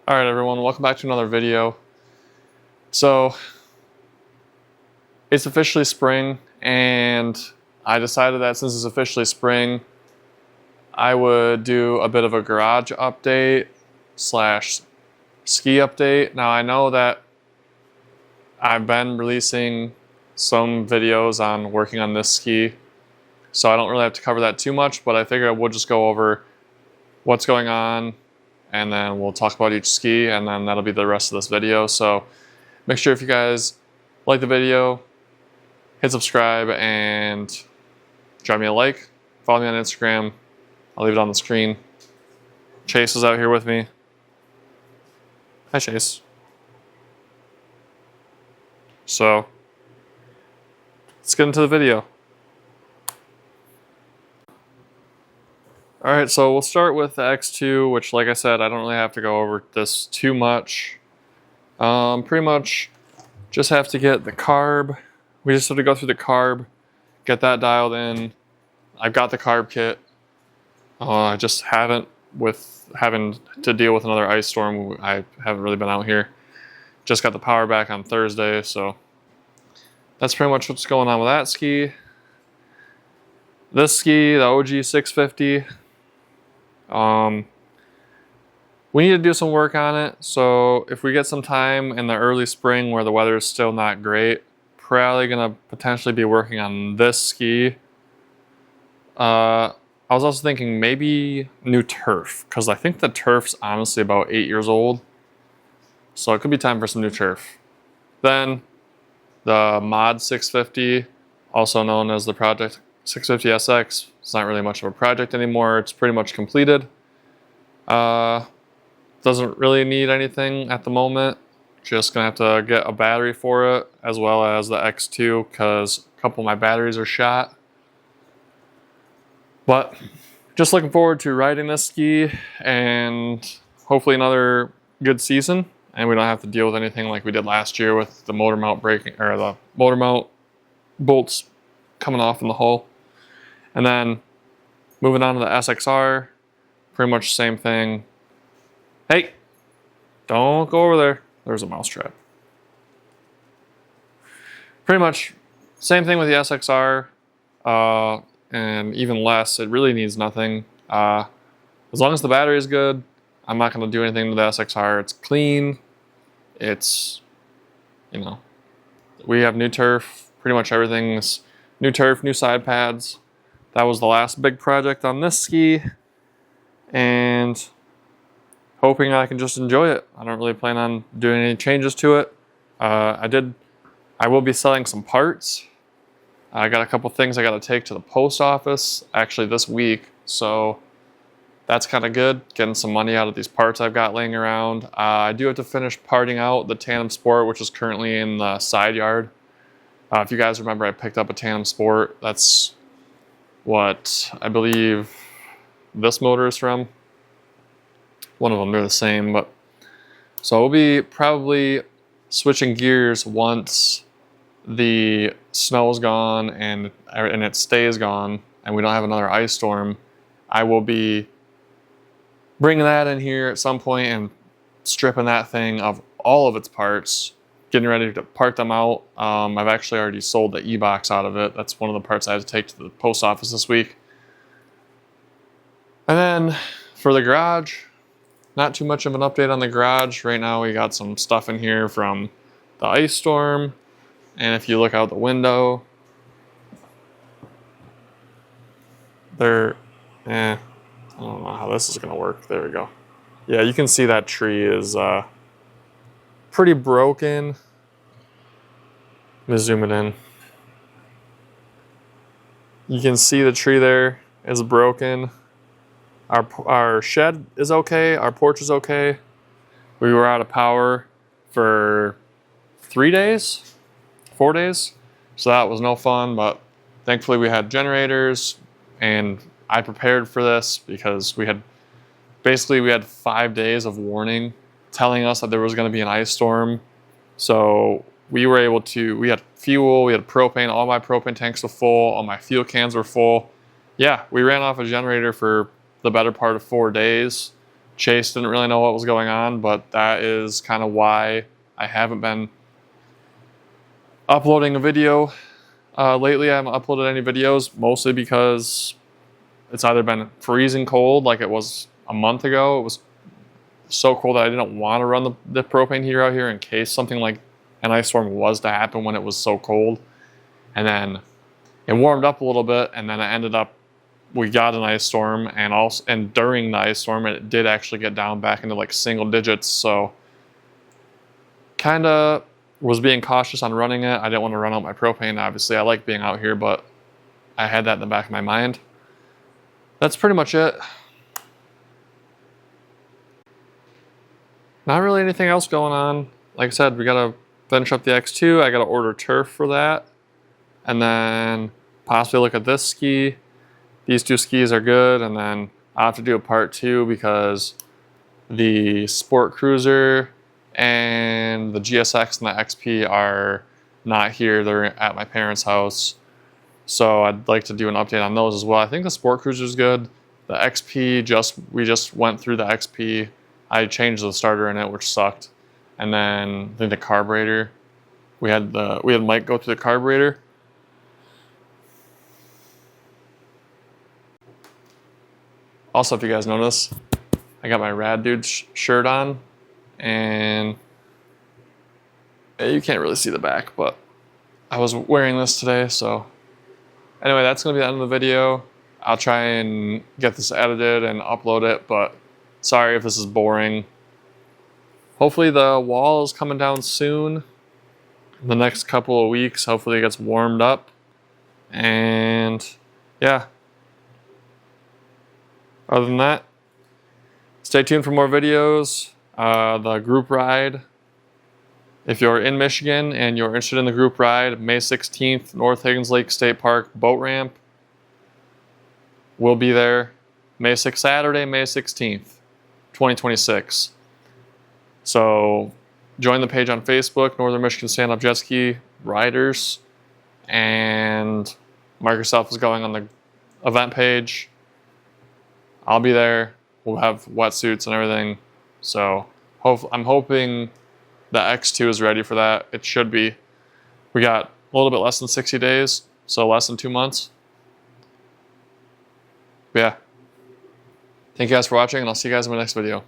All right, everyone, welcome back to another video. So it's officially spring, and I decided that since it's officially spring, I would do a bit of a garage update slash ski update. Now I know that I've been releasing some videos on working on this ski, so I don't really have to cover that too much, but I figured we'll just go over what's going on, and then we'll talk about each ski, and then that'll be the rest of this video. So make sure if you guys like the video, hit subscribe and drop me a like. Follow me on Instagram. I'll leave it on the screen. Chase is out here with me. Hi, Chase. So let's get into the video. All right, so we'll start with the X2, which, like I said, I don't really have to go over this too much. Pretty much just have to get the carb. We just have to go through the carb, get that dialed in. I've got the carb kit. I just haven't, with having to deal with another ice storm, I haven't really been out here. Just got the power back on Thursday, so that's pretty much what's going on with that ski. This ski, the OG 650, we need to do some work on it. So if we get some time in the early spring where the weather is still not great, probably gonna potentially be working on this ski. I was also thinking maybe new turf, because I think the turf's honestly about 8 years old. So it could be time for some new turf. Then the Mod 650, also known as the Project 650 SX. It's not really much of a project anymore. It's pretty much completed. Doesn't really need anything at the moment. Just gonna have to get a battery for it, as well as the X2, because a couple of my batteries are shot. But just looking forward to riding this ski and hopefully another good season, and we don't have to deal with anything like we did last year with the motor mount breaking, or the motor mount bolts coming off in the hull. And then moving on to the SXR, pretty much the same thing. Hey, don't go over there. There's a mousetrap. Pretty much same thing with the SXR, and even less. It really needs nothing. As long as the battery is good, I'm not going to do anything to the SXR. It's clean. It's, you know, we have new turf. Pretty much everything's new turf, new side pads. That was the last big project on this ski, and hoping I can just enjoy it. I don't really plan on doing any changes to it. I will be selling some parts. I got a couple things I got to take to the post office actually this week, so that's kind of good, getting some money out of these parts I've got laying around. I do have to finish parting out the Tandem Sport, which is currently in the side yard. If you guys remember, I picked up a Tandem Sport. That's what I believe this motor is from. One of them, they're the same, but so we'll be probably switching gears once the snow's gone and it stays gone and we don't have another ice storm. I will be bringing that in here at some point and stripping that thing of all of its parts, getting ready to part them out. I've actually already sold the e-box out of it. That's one of the parts I had to take to the post office this week. And then for the garage, not too much of an update on the garage. Right now we got some stuff in here from the ice storm. And if you look out the window, I don't know how this is gonna work. There we go. Yeah, you can see that tree is pretty broken. Let me zoom it in. You can see the tree there is broken. Our shed is okay. Our porch is okay. We were out of power for 4 days. So that was no fun, but thankfully we had generators, and I prepared for this because we had 5 days of warning telling us that there was going to be an ice storm. So we were able to, we had fuel, we had propane, all my propane tanks were full, all my fuel cans were full. Yeah, we ran off a generator for the better part of 4 days Chase didn't really know what was going on, but that is kind of why I haven't been uploading a video lately. I haven't uploaded any videos, mostly because it's either been freezing cold like it was a month ago. It was so cold that I didn't want to run the propane heater out here in case something like an ice storm was to happen when it was so cold. And then it warmed up a little bit, and then it ended up, we got an ice storm, and during the ice storm it did actually get down back into like single digits. So kind of was being cautious on running it. I didn't want to run out my propane. Obviously I like being out here, but I had that in the back of my mind. That's pretty much it. Not really anything else going on. Like I said, we gotta finish up the X2. I gotta order turf for that, and then possibly look at this ski. These two skis are good, and then I'll have to do a part 2 because the Sport Cruiser and the GSX and the XP are not here. They're at my parents' house. So I'd like to do an update on those as well. I think the Sport Cruiser is good. The XP, we just went through the XP. I changed the starter in it, which sucked. And then I think the carburetor, we had Mike go through the carburetor. Also, if you guys notice, I got my Rad Dude shirt on, and you can't really see the back, but I was wearing this today. So anyway, that's gonna be the end of the video. I'll try and get this edited and upload it, but sorry if this is boring. Hopefully the wall is coming down soon. In the next couple of weeks, hopefully it gets warmed up. And yeah. Other than that, stay tuned for more videos. The group ride. If you're in Michigan and you're interested in the group ride, May 16th, North Higgins Lake State Park boat ramp. We'll be there Saturday, May 16th, 2026. So join the page on Facebook, Northern Michigan Stand-Up Jet Ski Riders, and mark yourself as going on the event page. I'll be there. We'll have wetsuits and everything. So I'm hoping the X2 is ready for that. It should be. We got a little bit less than 60 days, so less than 2 months. But yeah. Thank you guys for watching, and I'll see you guys in my next video.